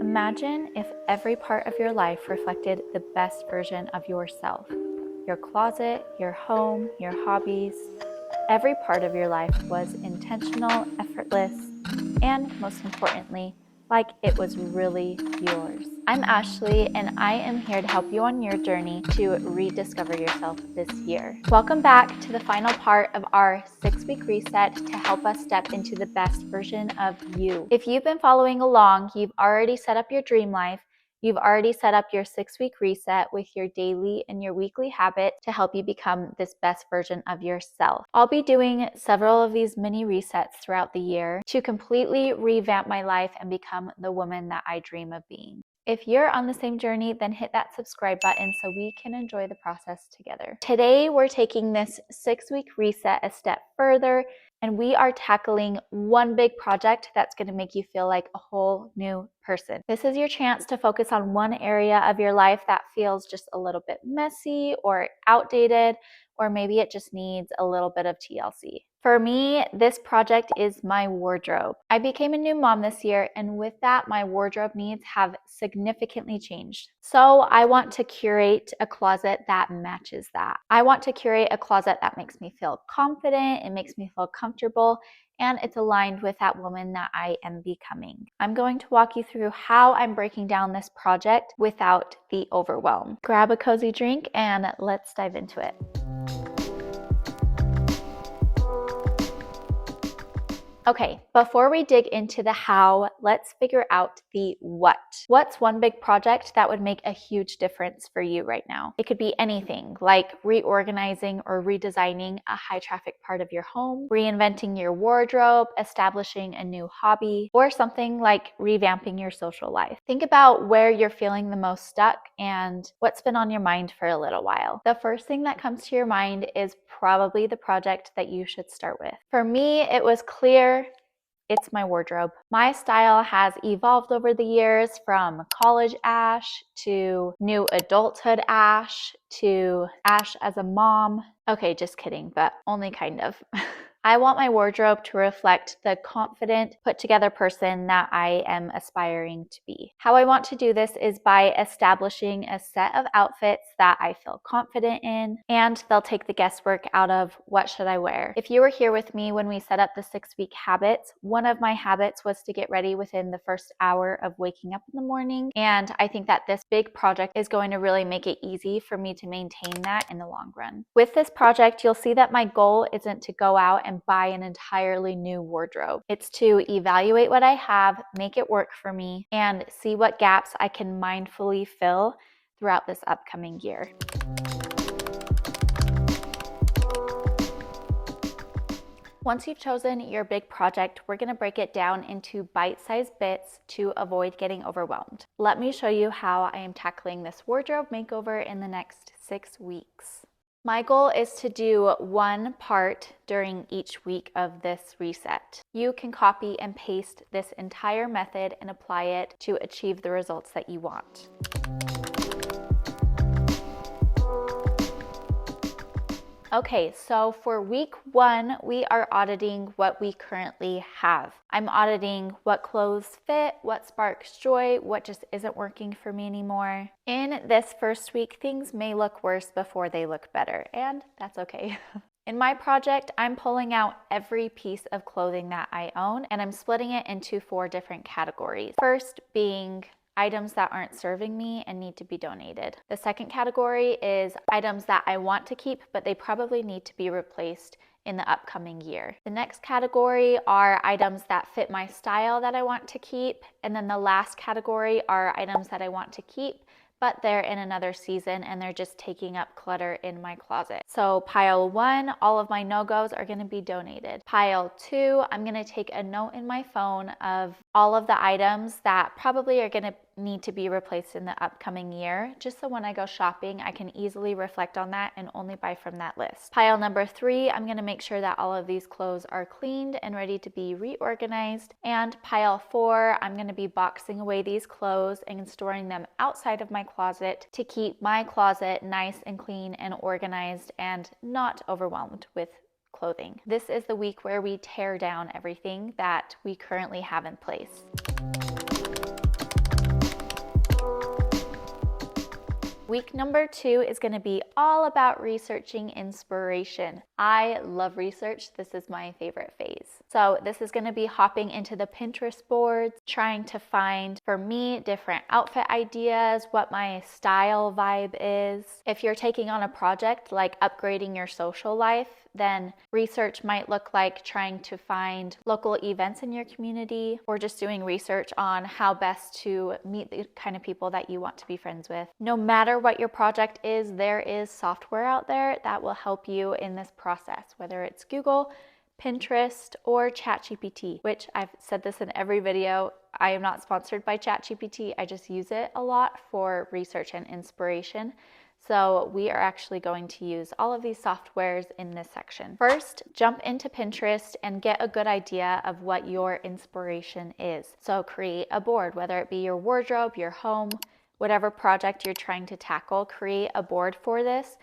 Imagine if every part of your life reflected the best version of yourself. Your closet, your home, your hobbies. Every part of your life was intentional, effortless, and most importantly, like it was really yours. I'm Ashley, and I am here to help you on your journey to rediscover yourself this year. Welcome back to the final part of our 6-week reset to help us step into the best version of you. If you've been following along, you've already set up your dream life. You've already set up your 6-week reset with your daily and your weekly habits to help you become this best version of yourself. I'll be doing several of these mini resets throughout the year to completely revamp my life and become the woman that I dream of being. If you're on the same journey, then hit that subscribe button so we can enjoy the process together. Today, we're taking this 6-week reset a step further, and we are tackling one big project that's going to make you feel like a whole new person. This is your chance to focus on one area of your life that feels just a little bit messy or outdated, or maybe it just needs a little bit of TLC. For me, this project is my wardrobe. I became a new mom this year, and with that, my wardrobe needs have significantly changed. So I want to curate a closet that matches that. I want to curate a closet that makes me feel confident, it makes me feel comfortable, and it's aligned with that woman that I am becoming. I'm going to walk you through how I'm breaking down this project without the overwhelm. Grab a cozy drink and let's dive into it. Okay, before we dig into the how, let's figure out the what. What's one big project that would make a huge difference for you right now? It could be anything like reorganizing or redesigning a high traffic part of your home, reinventing your wardrobe, establishing a new hobby, or something like revamping your social life. Think about where you're feeling the most stuck and what's been on your mind for a little while. The first thing that comes to your mind is probably the project that you should start with. For me, it was clear. It's my wardrobe. My style has evolved over the years from college Ash to new adulthood Ash to Ash as a mom. Okay, just kidding, but only kind of. I want my wardrobe to reflect the confident, put-together person that I am aspiring to be. How I want to do this is by establishing a set of outfits that I feel confident in, and they'll take the guesswork out of what should I wear. If you were here with me when we set up the 6-week habits, one of my habits was to get ready within the first hour of waking up in the morning, and I think that this big project is going to really make it easy for me to maintain that in the long run. With this project, you'll see that my goal isn't to go out and buy an entirely new wardrobe. It's to evaluate what I have, make it work for me, and see what gaps I can mindfully fill throughout this upcoming year. Once you've chosen your big project, we're going to break it down into bite-sized bits to avoid getting overwhelmed. Let me show you how I am tackling this wardrobe makeover in the next 6 weeks. My goal is to do one part during each week of this reset. You can copy and paste this entire method and apply it to achieve the results that you want. Okay, so for week 1, we are auditing what we currently have. I'm auditing what clothes fit, what sparks joy, what just isn't working for me anymore. In this first week, things may look worse before they look better, and that's okay. In my project, I'm pulling out every piece of clothing that I own, and I'm splitting it into 4 different categories. First being items that aren't serving me and need to be donated. The second category is items that I want to keep, but they probably need to be replaced in the upcoming year. The next category are items that fit my style that I want to keep. And then the last category are items that I want to keep, but they're in another season and they're just taking up clutter in my closet. So pile 1, all of my no-goes are gonna be donated. Pile 2, I'm gonna take a note in my phone of all of the items that probably are gonna need to be replaced in the upcoming year, just so when I go shopping, I can easily reflect on that and only buy from that list. Pile number 3, I'm gonna make sure that all of these clothes are cleaned and ready to be reorganized. And pile 4, I'm gonna be boxing away these clothes and storing them outside of my closet to keep my closet nice and clean and organized and not overwhelmed with clothing. This is the week where we tear down everything that we currently have in place. Week number 2 is going to be all about researching inspiration. I love research. This is my favorite phase. So this is going to be hopping into the Pinterest boards, trying to find, for me, different outfit ideas, what my style vibe is. If you're taking on a project like upgrading your social life, then research might look like trying to find local events in your community, or just doing research on how best to meet the kind of people that you want to be friends with. No matter what your project is, there is software out there that will help you in this process, whether it's Google, Pinterest, or ChatGPT, which I've said this in every video. I am not sponsored by ChatGPT. I just use it a lot for research and inspiration. So we are actually going to use all of these softwares in this section. First, jump into Pinterest and get a good idea of what your inspiration is. So create a board, whether it be your wardrobe, your home, whatever project you're trying to tackle, create a board for this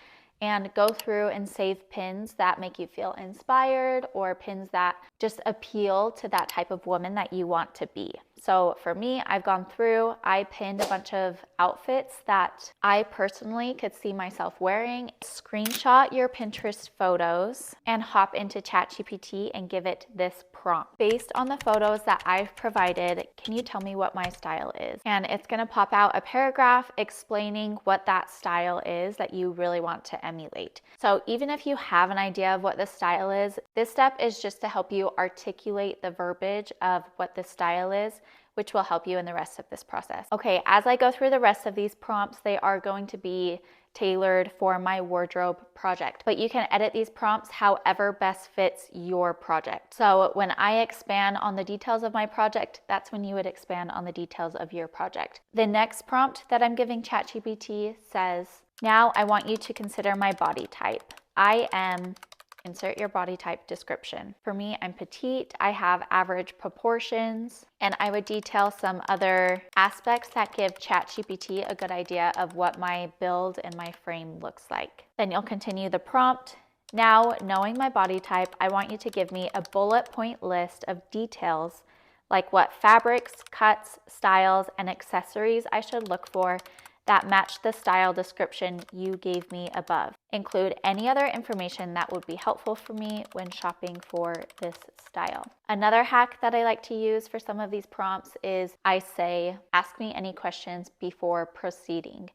and go through and save pins that make you feel inspired, or pins that just appeal to that type of woman that you want to be. So for me, I've gone through, I pinned a bunch of outfits that I personally could see myself wearing. Screenshot your Pinterest photos and hop into ChatGPT and give it this prompt. Based on the photos that I've provided, can you tell me what my style is? And it's gonna pop out a paragraph explaining what that style is that you really want to emulate. So even if you have an idea of what the style is, this step is just to help you articulate the verbiage of what the style is, which will help you in the rest of this process. Okay, as I go through the rest of these prompts, they are going to be tailored for my wardrobe project, but you can edit these prompts however best fits your project. So when I expand on the details of my project, that's when you would expand on the details of your project. The next prompt that I'm giving ChatGPT says, now I want you to consider my body type. I am, insert your body type description. For me, I'm petite, I have average proportions, and I would detail some other aspects that give ChatGPT a good idea of what my build and my frame looks like. Then you'll continue the prompt. Now, knowing my body type, I want you to give me a bullet point list of details like what fabrics, cuts, styles, and accessories I should look for that match the style description you gave me above. Include any other information that would be helpful for me when shopping for this style. Another hack that I like to use for some of these prompts is I say, ask me any questions before proceeding.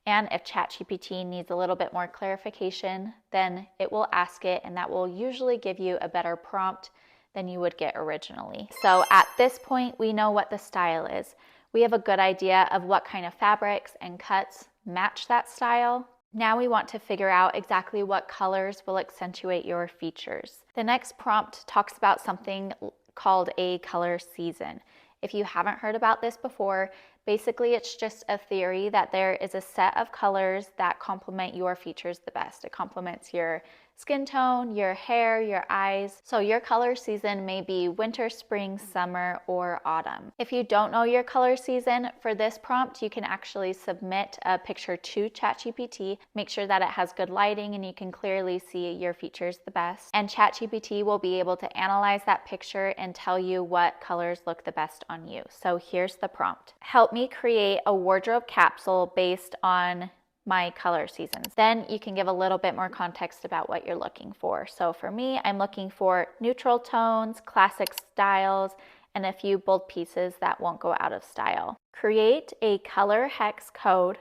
And if ChatGPT needs a little bit more clarification, then it will ask it, and that will usually give you a better prompt than you would get originally. So at this point, we know what the style is. We have a good idea of what kind of fabrics and cuts match that style. Now we want to figure out exactly what colors will accentuate your features. The next prompt talks about something called a color season. If you haven't heard about this before, basically it's just a theory that there is a set of colors that complement your features the best. It complements your skin tone, your hair, your eyes. So your color season may be winter, spring, summer, or autumn. If you don't know your color season, for this prompt, you can actually submit a picture to ChatGPT. Make sure that it has good lighting and you can clearly see your features the best. And ChatGPT will be able to analyze that picture and tell you what colors look the best on you. So here's the prompt. Help me create a wardrobe capsule based on my color seasons. Then you can give a little bit more context about what you're looking for. So for me, I'm looking for neutral tones, classic styles, and a few bold pieces that won't go out of style. Create a color hex code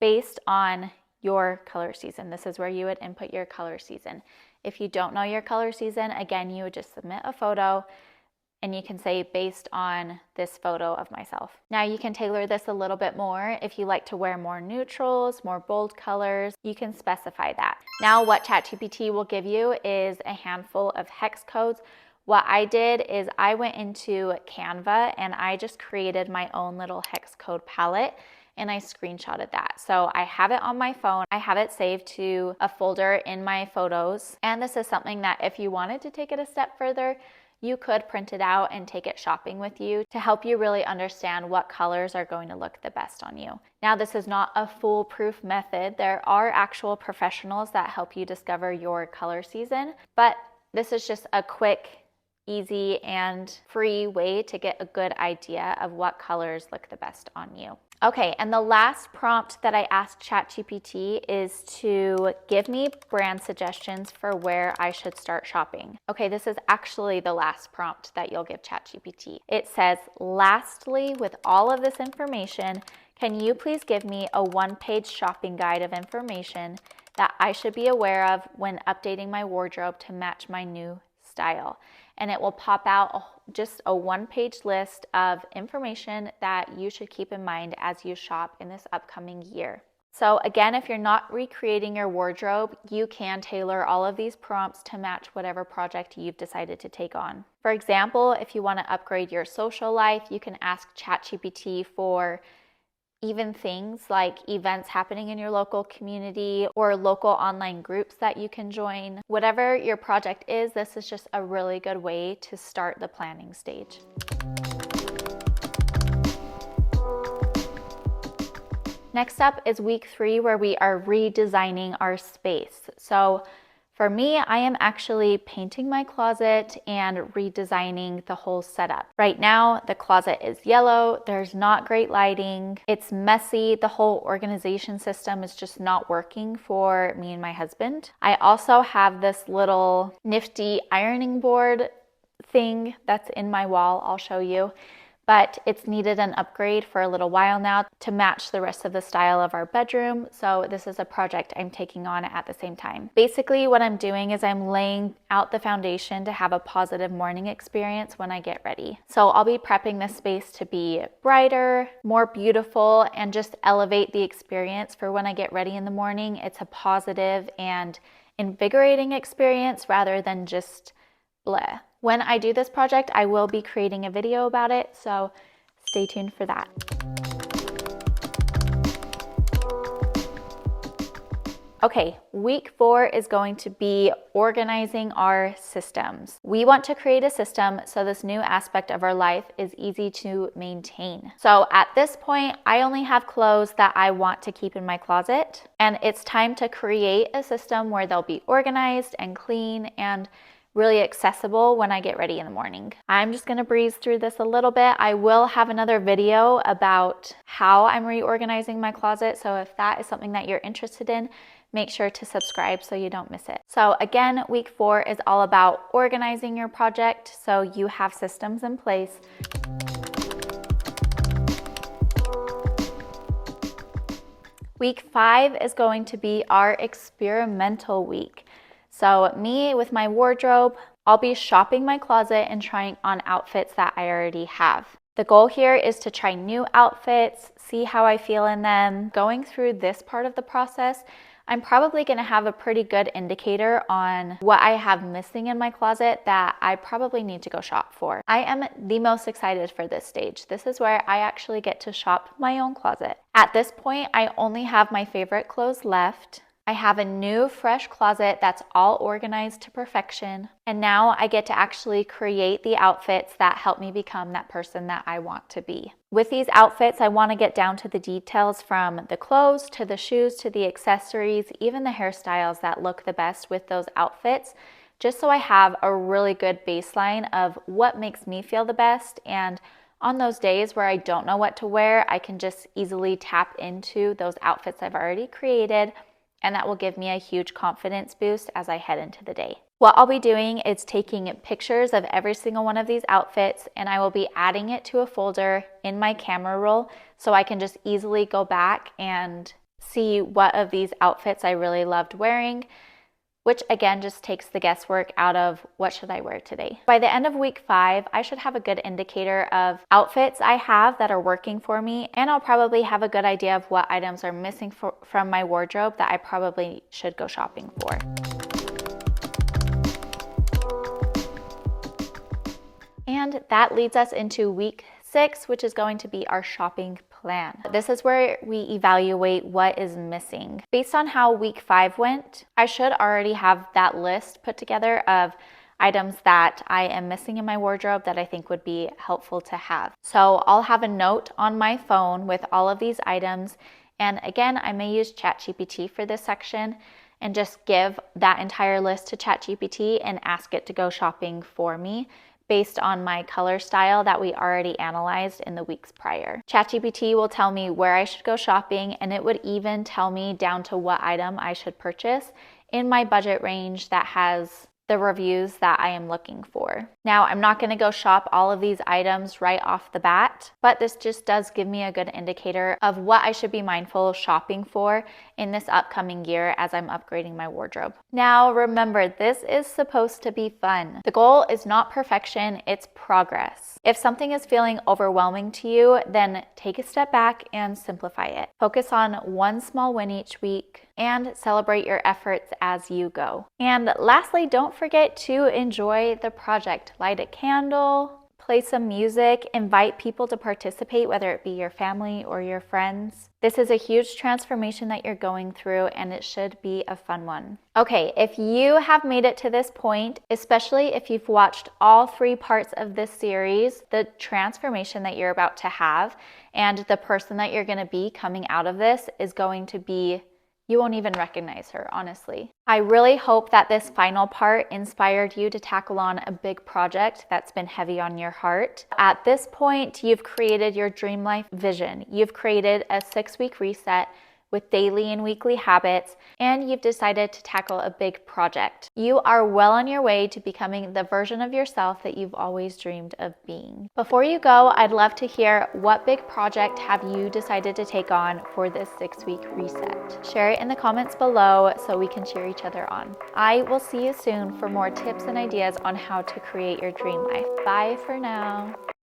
based on your color season. This is where you would input your color season. If you don't know your color season, again, you would just submit a photo and you can say based on this photo of myself. Now you can tailor this a little bit more. If you like to wear more neutrals, more bold colors, you can specify that. Now what ChatGPT will give you is a handful of hex codes. What I did is I went into Canva and I just created my own little hex code palette and I screenshotted that. So I have it on my phone. I have it saved to a folder in my photos. And this is something that if you wanted to take it a step further, you could print it out and take it shopping with you to help you really understand what colors are going to look the best on you. Now, this is not a foolproof method. There are actual professionals that help you discover your color season, but this is just a quick easy and free way to get a good idea of what colors look the best on you. Okay, and the last prompt that I asked ChatGPT is to give me brand suggestions for where I should start shopping. Okay, this is actually the last prompt that you'll give ChatGPT. It says, lastly, with all of this information, can you please give me a one-page shopping guide of information that I should be aware of when updating my wardrobe to match my new style? And it will pop out just a one-page list of information that you should keep in mind as you shop in this upcoming year. So again, if you're not recreating your wardrobe, you can tailor all of these prompts to match whatever project you've decided to take on. For example, if you want to upgrade your social life, you can ask ChatGPT for even things like events happening in your local community or local online groups that you can join. Whatever your project is, this is just a really good way to start the planning stage. Next up is week 3, where we are redesigning our space. So for me, I am actually painting my closet and redesigning the whole setup. Right now, the closet is yellow. There's not great lighting. It's messy. The whole organization system is just not working for me and my husband. I also have this little nifty ironing board thing that's in my wall. I'll show you. But it's needed an upgrade for a little while now to match the rest of the style of our bedroom. So this is a project I'm taking on at the same time. Basically, what I'm doing is I'm laying out the foundation to have a positive morning experience when I get ready. So I'll be prepping this space to be brighter, more beautiful, and just elevate the experience for when I get ready in the morning. It's a positive and invigorating experience rather than just bleh. When I do this project, I will be creating a video about it, so stay tuned for that. Okay, week 4 is going to be organizing our systems. We want to create a system so this new aspect of our life is easy to maintain. So at this point, I only have clothes that I want to keep in my closet, and it's time to create a system where they'll be organized and clean and really accessible when I get ready in the morning. I'm just gonna breeze through this a little bit. I will have another video about how I'm reorganizing my closet, so if that is something that you're interested in, make sure to subscribe so you don't miss it. So again, week 4 is all about organizing your project so you have systems in place. Week 5 is going to be our experimental week. So me with my wardrobe, I'll be shopping my closet and trying on outfits that I already have. The goal here is to try new outfits, see how I feel in them. Going through this part of the process, I'm probably going to have a pretty good indicator on what I have missing in my closet that I probably need to go shop for. I am the most excited for this stage. This is where I actually get to shop my own closet. At this point, I only have my favorite clothes left. I have a new fresh closet that's all organized to perfection. And now I get to actually create the outfits that help me become that person that I want to be. With these outfits, I want to get down to the details, from the clothes to the shoes to the accessories, even the hairstyles that look the best with those outfits, just so I have a really good baseline of what makes me feel the best. And on those days where I don't know what to wear, I can just easily tap into those outfits I've already created, and that will give me a huge confidence boost as I head into the day. What I'll be doing is taking pictures of every single one of these outfits, and I will be adding it to a folder in my camera roll so I can just easily go back and see what of these outfits I really loved wearing, which again just takes the guesswork out of what should I wear today. By the end of week 5, I should have a good indicator of outfits I have that are working for me, and I'll probably have a good idea of what items are missing from my wardrobe that I probably should go shopping for. And that leads us into week 6, which is going to be our shopping plan. This is where we evaluate what is missing. Based on how week 5 went, I should already have that list put together of items that I am missing in my wardrobe that I think would be helpful to have. So I'll have a note on my phone with all of these items. And again, I may use ChatGPT for this section and just give that entire list to ChatGPT and ask it to go shopping for me, based on my color style that we already analyzed in the weeks prior. ChatGPT will tell me where I should go shopping, and it would even tell me down to what item I should purchase in my budget range that has the reviews that I am looking for. Now, I'm not going to go shop all of these items right off the bat, but this just does give me a good indicator of what I should be mindful of shopping for in this upcoming year as I'm upgrading my wardrobe. Now, remember, this is supposed to be fun. The goal is not perfection, it's progress. If something is feeling overwhelming to you, then take a step back and simplify it. Focus on one small win each week and celebrate your efforts as you go. And lastly, don't forget to enjoy the project. Light a candle, play some music, invite people to participate, whether it be your family or your friends. This is a huge transformation that you're going through, and it should be a fun one. Okay, if you have made it to this point, especially if you've watched all 3 parts of this series, the transformation that you're about to have and the person that you're going to be coming out of this is going to be, you won't even recognize her, honestly. I really hope that this final part inspired you to tackle on a big project that's been heavy on your heart. At this point, you've created your dream life vision. You've created a 6-week reset with daily and weekly habits, and you've decided to tackle a big project. You are well on your way to becoming the version of yourself that you've always dreamed of being. Before you go, I'd love to hear, what big project have you decided to take on for this 6-week reset? Share it in the comments below so we can cheer each other on. I will see you soon for more tips and ideas on how to create your dream life. Bye for now.